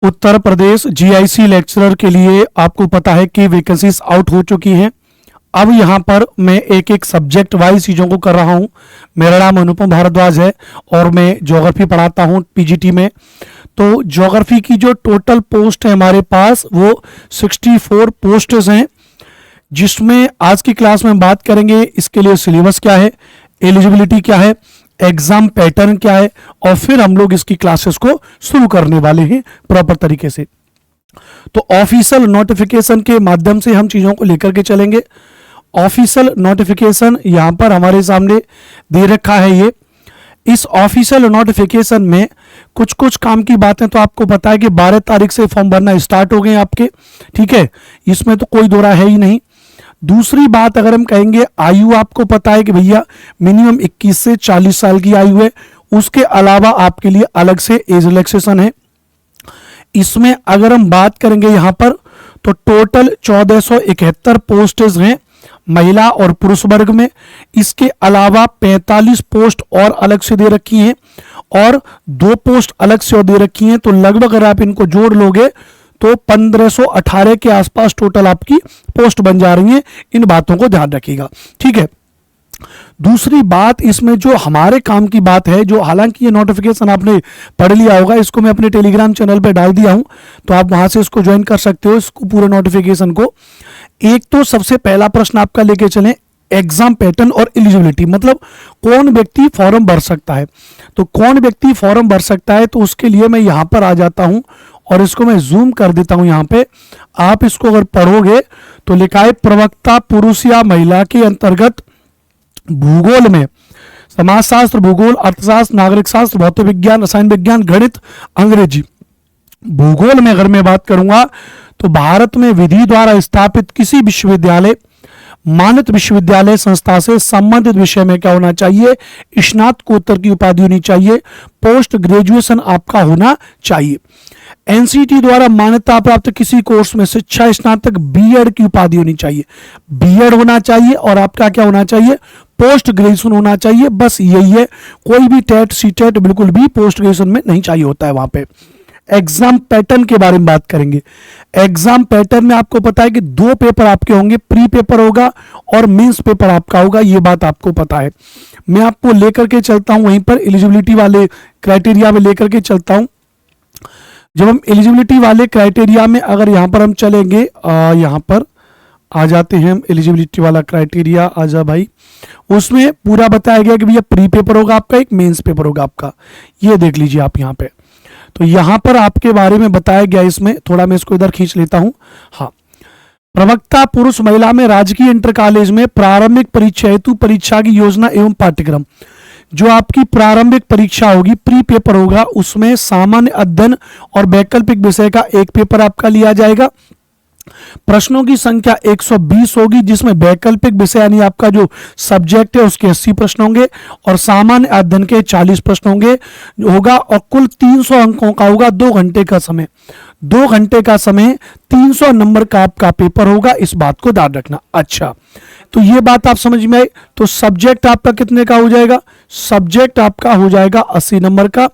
Uttar Pradesh GIC lecturer के लिए आपको पता है कि वैकेंसीज आउट हो चुकी हैं। अब यहाँ पर मैं एक एक सब्जेक्ट वाइज चीज़ों को कर रहा हूँ। मेरा नाम अनुपम भारद्वाज है और मैं ज्योग्राफी पढ़ाता हूँ पीजीटी में। तो ज्योग्राफी की जो टोटल पोस्ट है हमारे पास वो 64 पोस्ट्स हैं, जिसमें आज की क्लास में बात करेंगे इसके लिए सिलेबस क्या है, एलिजिबिलिटी क्या है, एग्जाम पैटर्न क्या है, और फिर हम लोग इसकी क्लासेस को शुरू करने वाले हैं प्रॉपर तरीके से। तो ऑफिशियल नोटिफिकेशन के माध्यम से हम चीज़ों को लेकर के चलेंगे। ऑफिशियल नोटिफिकेशन यहाँ पर हमारे सामने दे रखा है। ये इस ऑफिशियल नोटिफिकेशन में कुछ कुछ काम की बातें तो आपको पता है कि 12 तारीख से फॉर्म भरना स्टार्ट हो गए आपके, ठीक है, इसमें तो कोई दो राय है ही नहीं। दूसरी बात अगर हम कहेंगे, आयु आपको पता है कि भैया मिनिमम 21 से 40 साल की आयु है। उसके अलावा आपके लिए अलग से एज रिलैक्सेशन है। इसमें अगर हम बात करेंगे यहाँ पर तो टोटल 1471 पोस्टेज हैं महिला और पुरुष वर्ग में। इसके अलावा 45 पोस्ट और अलग से दे रखी हैं और 2 पोस्ट अलग से और दे रखी हैं। तो लगभग अगर आप इनको जोड़ लोगे तो 1518 के आसपास टोटल आपकी पोस्ट बन जा रही हैं। इन बातों को ध्यान रखिएगा, ठीक है। दूसरी बात इसमें जो हमारे काम की बात है, जो हालांकि ये नोटिफिकेशन आपने पढ़ लिया होगा, इसको मैं अपने टेलीग्राम चैनल पे डाल दिया हूं, तो आप वहां से इसको ज्वाइन कर सकते हो, इसको पूरे नोटिफिकेशन को। एक तो सबसे पहला प्रश्न आपका लेके चलें, एग्जाम पैटर्न और एलिजिबिलिटी, मतलब कौन व्यक्ति फॉर्म भर सकता है। तो कौन व्यक्ति फॉर्म भर सकता है, तो उसके लिए मैं यहां पर आ जाता हूं और इसको मैं जूम कर देता हूं। यहां पे आप इसको अगर पढ़ोगे तो लिखा है प्रवक्ता पुरुष या महिला के अंतर्गत भूगोल में समाजशास्त्र, भूगोल, अर्थशास्त्र, नागरिक शास्त्र, भौतिक विज्ञान, रसायन विज्ञान, गणित, अंग्रेजी। भूगोल में अगर मैं बात करूंगा तो भारत में विधि द्वारा स्थापित किसी विश्वविद्यालय, मान्यता विश्वविद्यालय संस्था से संबंधित विषय में क्या होना चाहिए, स्नातकोत्तर की उपाधि होनी चाहिए, पोस्ट ग्रेजुएशन आपका होना चाहिए। एनसीटी द्वारा मान्यता प्राप्त किसी कोर्स में शिक्षा स्नातक बीएड की उपाधि होनी चाहिए, बीएड होना चाहिए, और आपका क्या होना चाहिए, पोस्ट ग्रेजुएशन होना चाहिए। बस यही है, कोई भी टेट सीटेट बिल्कुल भी पोस्ट ग्रेजुएशन में नहीं चाहिए होता है वहां पे। एग्जाम पैटर्न के बारे में बात करेंगे। एग्जाम पैटर्न में आपको पता है कि 2 पेपर आपके होंगे, प्री पेपर होगा और मेंस पेपर आपका होगा, ये बात आपको पता है। मैं आपको लेकर के चलता हूं वहीं पर एलिजिबिलिटी वाले क्राइटेरिया में लेकर के चलता हूं। जब हम एलिजिबिलिटी वाले क्राइटेरिया में अगर यहां पर हम चलेंगे, यहां पर आ जाते हैं हम, एलिजिबिलिटी वाला क्राइटेरिया आजा भाई। उसमें पूरा बताया गया कि भैया प्री पेपर होगा आपका, एक मेंस पेपर होगा आपका, ये देख लीजिए आप यहां पे। तो यहां पर आपके बारे में बताया गया, इसमें थोड़ा मैं इसको इधर खींच लेता हूं। हाँ, प्रवक्ता पुरुष महिला में राजकीय इंटर कॉलेज में प्रारंभिक परीक्षा हेतु परीक्षा की योजना एवं पाठ्यक्रम। जो आपकी प्रारंभिक परीक्षा होगी, प्री पेपर होगा, उसमें सामान्य अध्ययन और वैकल्पिक विषय का एक पेपर आपका लिया जाएगा। प्रश्नों की संख्या 120 होगी, जिसमें वैकल्पिक विषय यानी आपका जो सब्जेक्ट है उसके 80 प्रश्न होंगे और सामान्य अध्ययन के 40 प्रश्न होगा और कुल 300 अंकों का होगा। 2 घंटे का समय, 2 घंटे का समय, 300 नंबर का आपका पेपर होगा, इस बात को ध्यान रखना। अच्छा, तो ये बात आप समझ में आई। तो सब्जेक्ट आपका कितने का हो जाएगा, सब्जेक्ट आपका हो जाएगा 80 नंबर का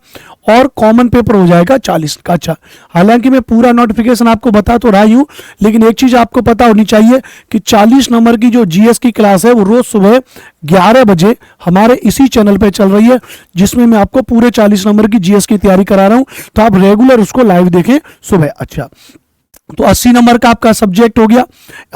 और कॉमन पेपर हो जाएगा 40 का। अच्छा, हालांकि मैं पूरा नोटिफिकेशन आपको बता तो रहा हूं, लेकिन एक चीज आपको पता होनी चाहिए कि 40 नंबर की जो जीएस की क्लास है वो रोज सुबह 11 बजे हमारे इसी चैनल पे चल रही है, जिसमें मैं आपको पूरे 40 नंबर की जीएस की तैयारी करा रहा हूं। तो आप रेगुलर उसको लाइव देखें सुबह। अच्छा, तो 80 नंबर का आपका सब्जेक्ट हो गया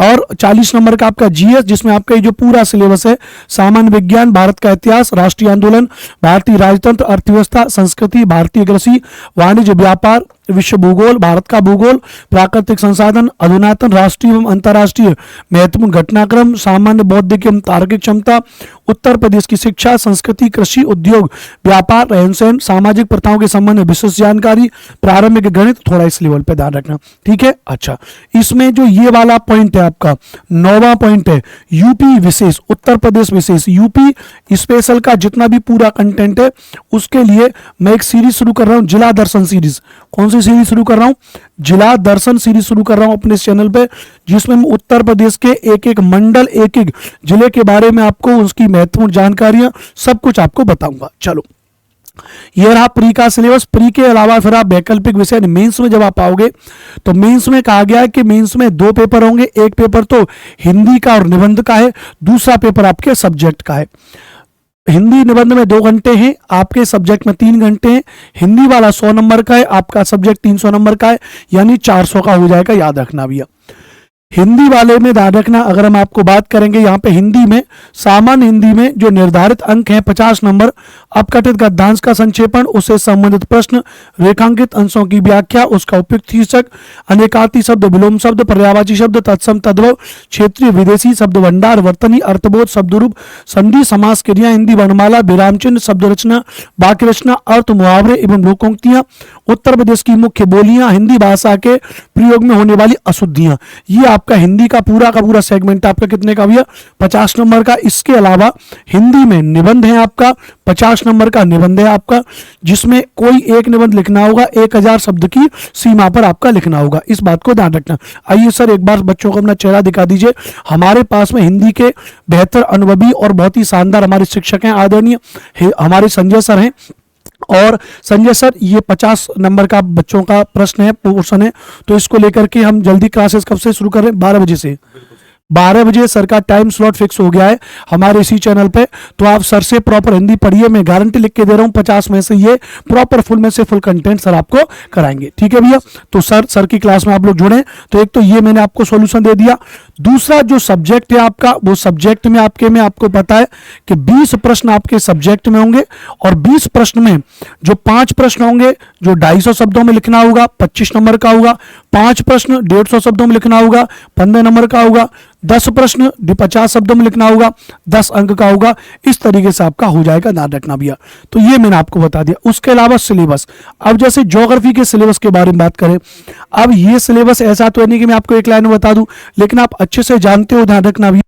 और 40 नंबर का आपका जीएस, जिसमें आपका ये जो पूरा सिलेबस है, सामान्य विज्ञान, भारत का इतिहास, राष्ट्रीय आंदोलन, भारतीय राजतंत्र, अर्थव्यवस्था, संस्कृति, भारतीय कृषि, वाणिज्य, व्यापार, विश्व भूगोल, भारत का भूगोल, प्राकृतिक संसाधन, अधुनातन, राष्ट्रीय एवं अंतर्राष्ट्रीय महत्वपूर्ण घटनाक्रम, सामान्य बौद्धिक एवं तार्किक क्षमता, उत्तर प्रदेश की शिक्षा, संस्कृति, कृषि, उद्योग, व्यापार, रहन सहन, सामाजिक प्रथाओं के संबंध में विशेष जानकारी, प्रारंभिक गणित, थोड़ा इस लेवल पे ध्यान रखना, ठीक है। अच्छा, इसमें जो ये वाला पॉइंट है आपका 9वां पॉइंट है, यूपी विशेष, उत्तर प्रदेश विशेष, यूपी स्पेशल का जितना भी पूरा कंटेंट है उसके लिए मैं एक सीरीज शुरू कर रहा हूं, जिला दर्शन सीरीज। कौन सी सीरीज शुरू कर रहा हूं, जिला दर्शन सीरीज शुरू कर रहा हूं अपने चैनल पे, जिसमें मैं उत्तर प्रदेश के एक एक मंडल, एक एक जिले के बारे में आपको उसकी महत्वपूर्ण जानकारियां सब कुछ आपको बताऊंगा। चलो, ये रहा प्री का सिलेबस। प्री के अलावा फिर आप वैकल्पिक विषय मेंस में जब आप आओगे तो मेंस में कहा गया है कि मेंस में 2 पेपर होंगे, एक पेपर तो हिंदी का और निबंध का है, दूसरा पेपर आपके सब्जेक्ट का है। हिंदी निबंध में 2 घंटे हैं, आपके सब्जेक्ट में 3 घंटे हैं। हिंदी वाला 100 नंबर का है, आपका सब्जेक्ट 300 नंबर का है, यानी 400 का हो जाएगा, याद रखना भैया। हिंदी वाले में ध्यान रखना, अगर हम आपको बात करेंगे यहाँ पे हिंदी में, सामान्य हिंदी में जो निर्धारित अंक हैं 50 नंबर, अपकथित गद्यांश का संक्षेपण, उससे संबंधित प्रश्न, रेखांकित अंशों की व्याख्या, उसका उपयुक्त शीर्षक, अनेकार्थी शब्द, विलोम शब्द, पर्यायवाची शब्द, तत्सम तद्भव, क्षेत्रीय विदेशी शब्द भंडार, वर्तनी, अर्थबोध, शब्दरूप, संधि, समास, क्रिया, हिंदी वर्णमाला, विराम चिन्ह, शब्द रचना, वाक्य रचना, अर्थ, मुहावरे एवं लोकोक्तियां, उत्तर प्रदेश की मुख्य बोलियां, हिंदी भाषा के प्रयोग में होने वाली अशुद्धियां। ये आपका हिंदी का पूरा सेगमेंट आपका कितने का भैया? 50 नंबर का। इसके अलावा हिंदी में निबंध है आपका, 50 नंबर का निबंध है आपका, जिसमें कोई एक निबंध लिखना होगा, 1000 शब्द की सीमा पर आपका लिखना होगा, इस बात को ध्यान रखना। आइए सर एक बार बच्चों को अपना चेहरा दिखा दीजिए। हमारे पास में हिंदी के बेहतर अनुभवी और बहुत ही शानदार हमारे शिक्षक हैं, आदरणीय हमारे संजय सर हैं। और संजय सर, ये 50 नंबर का बच्चों का प्रश्न है, पोर्शन है, तो इसको लेकर के हम जल्दी क्लासेस कब से शुरू कर रहे हैं? 12 बजे से। 12 बजे सर का टाइम स्लॉट फिक्स हो गया है हमारे इसी चैनल पे। तो आप सर से प्रॉपर हिंदी पढ़िए, मैं गारंटी लिख के दे रहा हूँ 50 में से ये प्रॉपर फुल में से फुल कंटेंट सर आपको कराएंगे, ठीक है भैया। तो सर की क्लास में आप लोग जुड़े। तो एक तो ये मैंने आपको सॉल्यूशन दे दिया। दूसरा जो सब्जेक्ट है आपका, वो सब्जेक्ट में आपको पता है कि 20 प्रश्न आपके सब्जेक्ट में होंगे, और 20 प्रश्न में जो 5 प्रश्न होंगे जो 250 शब्दों में लिखना होगा, 25 नंबर का होगा। 5 प्रश्न 150 शब्दों में लिखना होगा, 15 नंबर का होगा। 10 प्रश्न 50 शब्दों में लिखना होगा, 10 अंक का होगा। इस तरीके से आपका हो जाएगा, ध्यान रखना भैया। तो ये मैंने आपको बता दिया। उसके अलावा सिलेबस, अब जैसे ज्योग्राफी के सिलेबस के बारे में बात करें, अब ये सिलेबस ऐसा तो नहीं कि मैं आपको एक लाइन में बता दूं, लेकिन आप अच्छे से जानते हो, ध्यान रखना भैया।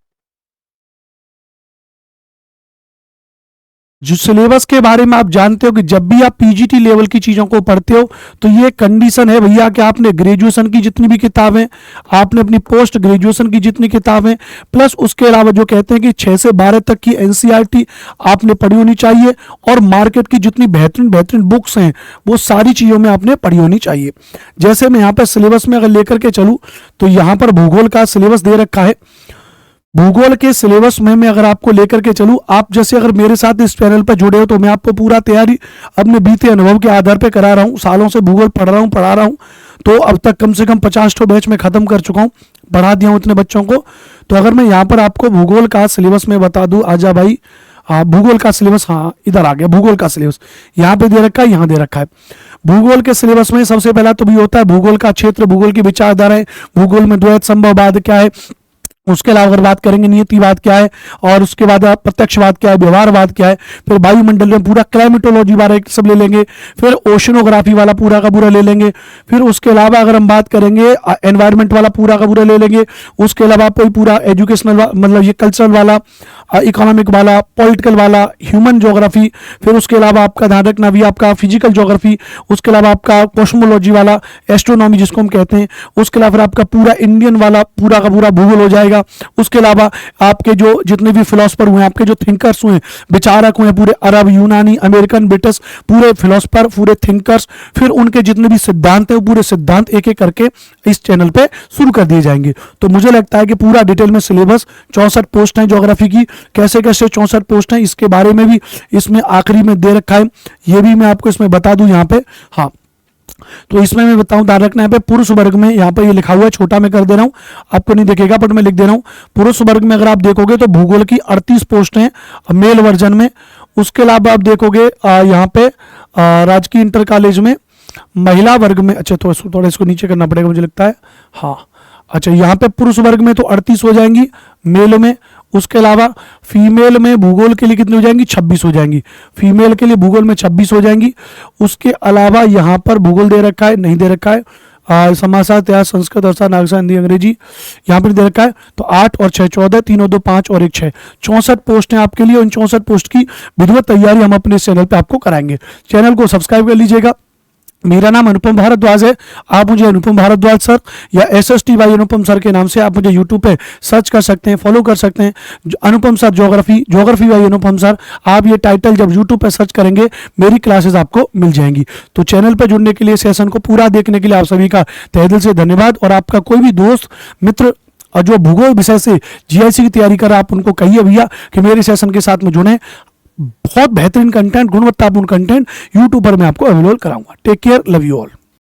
जो सिलेबस के बारे में आप जानते हो कि जब भी आप पीजीटी लेवल की चीज़ों को पढ़ते हो तो ये कंडीशन है भैया कि आपने ग्रेजुएशन की जितनी भी किताबें, आपने अपनी पोस्ट ग्रेजुएशन की जितनी किताबें, प्लस उसके अलावा जो कहते हैं कि 6 से 12 तक की एनसीईआरटी आपने पढ़ी होनी चाहिए, और मार्केट की जितनी बेहतरीन बुक्स हैं वो सारी चीज़ों में आपने पढ़ी होनी चाहिए। जैसे मैं यहाँ पर सिलेबस में अगर लेकर के चलूँ तो यहाँ पर भूगोल का सिलेबस दे रखा है। भूगोल के सिलेबस में मैं अगर आपको लेकर के चलूं, आप जैसे अगर मेरे साथ इस चैनल पर जुड़े हो तो मैं आपको पूरा तैयारी अपने बीते अनुभव के आधार पर करा रहा हूं। सालों से भूगोल पढ़ा रहा हूं, तो अब तक कम से कम 50 तो बैच में खत्म कर चुका हूं, पढ़ा दिया हूं इतने बच्चों को। तो अगर मैं यहाँ पर आपको भूगोल का सिलेबस में बता दूं, आजा भाई, हाँ भूगोल का सिलेबस, हाँ इधर आ गया भूगोल का सिलेबस, यहाँ पे दे रखा है, यहाँ दे रखा है। भूगोल के सिलेबस में सबसे पहला तो भी होता है भूगोल का क्षेत्र, भूगोल की विचारधाराएं, भूगोल में द्वैत संभववाद क्या है, उसके अलावा अगर बात करेंगे नियतिवाद क्या है, और उसके बाद प्रत्यक्षवाद क्या है, व्यवहारवाद क्या है, फिर वायुमंडल में पूरा क्लाइमेटोलॉजी वाला सब ले लेंगे, फिर ओशनोग्राफी वाला पूरा का पूरा ले लेंगे, फिर उसके अलावा अगर हम बात करेंगे एनवायरनमेंट वाला पूरा का पूरा ले लेंगे, उसके अलावा कोई पूरा एजुकेशनल मतलब ये कल्चरल वाला, इकोनॉमिक वाला, पॉलिटिकल वाला, ह्यूमन ज्योग्राफी, फिर उसके अलावा आपका ध्यान रखना भी आपका फिजिकल ज्योग्राफी, उसके अलावा आपका कॉस्मोलॉजी वाला, एस्ट्रोनॉमी जिसको हम कहते हैं, उसके अलावा फिर आपका पूरा इंडियन वाला पूरा का पूरा भूगोल हो जाएगा। उसके अलावा आपके जो जितने भी फिलोसफर हुए, आपके जो थिंकर्स हुए, विचारक हुए, पूरे अरब, यूनानी, अमेरिकन, ब्रिटिश, पूरे फिलोसफर, पूरे थिंकर्स, फिर उनके जितने भी सिद्धांत है वो पूरे सिद्धांत एक एक करके इस चैनल पे शुरू कर दिए जाएंगे। तो मुझे लगता है कि पूरा डिटेल में सिलेबस, 64 पोस्ट हैं ज्योग्राफी की, कैसे कैसे 64 पोस्ट हैं इसके बारे में भी इसमें आखिरी में दे रखा है, ये भी मैं आपको इसमें बता दूं यहाँ पे। हाँ, तो इसमें मैं बताऊं, ध्यान रखना यहाँ पे पुरुष वर्ग में, यहाँ पे ये लिखा हुआ है, छोटा मैं कर दे रहा हूँ, आपको नहीं दिखेगा बट मैं लिख दे रहा हूँ। पुरुष वर्ग में अगर आप देखोगे तो भूगोल की 38 पोस्ट हैं मेल वर्जन में। उसके अलावा आप देखोगे यहाँ पे राजकीय इंटर कॉलेज में महिला वर्ग में, अच्छा थोड़ा इसको नीचे करना पड़ेगा मुझे लगता है, हाँ अच्छा, यहाँ पे पुरुष वर्ग में तो 38 हो जाएंगी मेल में। उसके अलावा फीमेल में भूगोल के लिए कितनी हो जाएंगी? 26 हो जाएंगी, फीमेल के लिए भूगोल में 26 हो जाएंगी। उसके अलावा यहाँ पर भूगोल दे रखा है, नहीं दे रखा है, समाचार, इतिहास, संस्कृत, अर्थशास्त्र, नागरिक, हिंदी, अंग्रेजी यहाँ पर दे रखा है। तो 8 और 6 14, 3 और 2 5 और 1 6, 64 पोस्ट हैं आपके लिए। उन 64 पोस्ट की विधिवत तैयारी हम अपने चैनल पे आपको कराएंगे। चैनल को सब्सक्राइब कर लीजिएगा, मेरा नाम अनुपम भारद्वाज है। आप मुझे अनुपम भारद्वाज सर या SST बाई अनुपम सर के नाम से आप मुझे यूट्यूब पे सर्च कर सकते हैं, फॉलो कर सकते हैं। Anupam sir geography by Anupam sir, आप ये टाइटल जब यूट्यूब पे सर्च करेंगे मेरी क्लासेस आपको मिल जाएंगी। तो चैनल पे जुड़ने के लिए, सेशन को पूरा देखने के लिए आप सभी का तहे दिल से धन्यवाद। और आपका कोई भी दोस्त मित्र और जो भूगोल विषय से GIC की तैयारी कर रहा है, आप उनको कहिए भैया कि मेरे सेशन के साथ में जुड़े। बहुत बेहतरीन कंटेंट, गुणवत्तापूर्ण कंटेंट यूट्यूब पर मैं आपको अवेलेबल कराऊंगा। Take care, love you all.